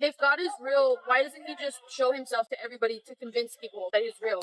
If God is real, why doesn't he just show himself to everybody to convince people that he's real?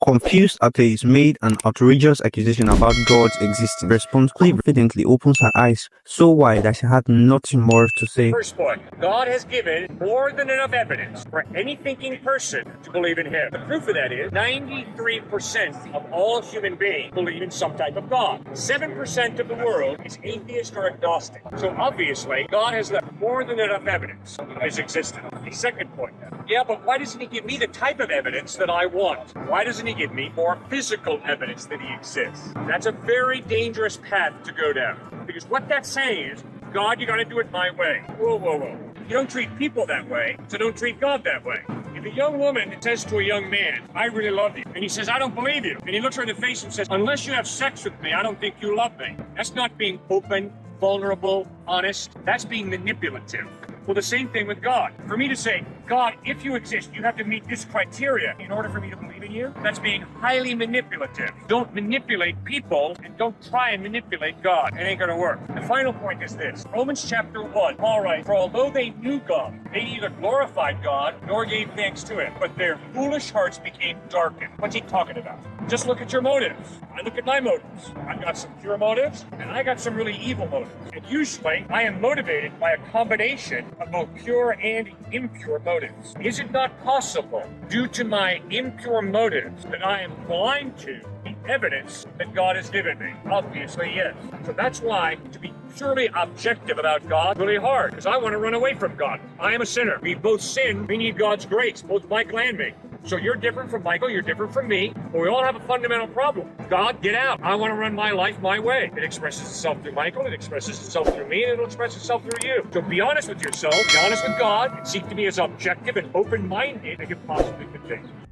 Confused atheist made an outrageous accusation about God's existence. Response confidently opens her eyes so wide that she had nothing more to say. First point, God has given more than enough evidence for any thinking person to believe in him. The proof of that is 93% of all human beings believe in some type of God. 7% of the world is atheist or agnostic. So obviously, God has left more than enough evidence of his existence. The second point, yeah, but why doesn't he give me the type of evidence that I want? Why doesn't he give me more physical evidence that he exists? That's a very dangerous path to go down. Because what that's saying is, God, you gotta do it my way. Whoa, whoa, whoa. You don't treat people that way, so don't treat God that way. If a young woman says to a young man, I really love you, and he says, I don't believe you, and he looks her in the face and says, unless you have sex with me, I don't think you love me. That's not being open, vulnerable, honest. That's being manipulative. Well, the same thing with God. For me to say, God, if you exist, you have to meet this criteria in order for me to believe in you, that's being highly manipulative. Don't manipulate people and don't try and manipulate God. It ain't gonna work. The final point is this. Romans chapter 1, Paul writes, for although they knew God, they neither glorified God nor gave thanks to him, but their foolish hearts became darkened. What's he talking about? Just look at your motives. I look at my motives. I've got some pure motives, and I got some really evil motives. And usually, I am motivated by a combination of both pure and impure motives. Is it not possible, due to my impure motives, that I am blind to the evidence that God has given me? Obviously, yes. So that's why, to be purely objective about God is really hard, because I want to run away from God. I am a sinner. We both sin. We need God's grace, both Michael and me. So you're different from Michael, you're different from me, but we all have a fundamental problem. God, get out. I want to run my life my way. It expresses itself through Michael, it expresses itself through me, and it'll express itself through you. So be honest with yourself, be honest with God, and seek to be as objective and open-minded as you possibly can be.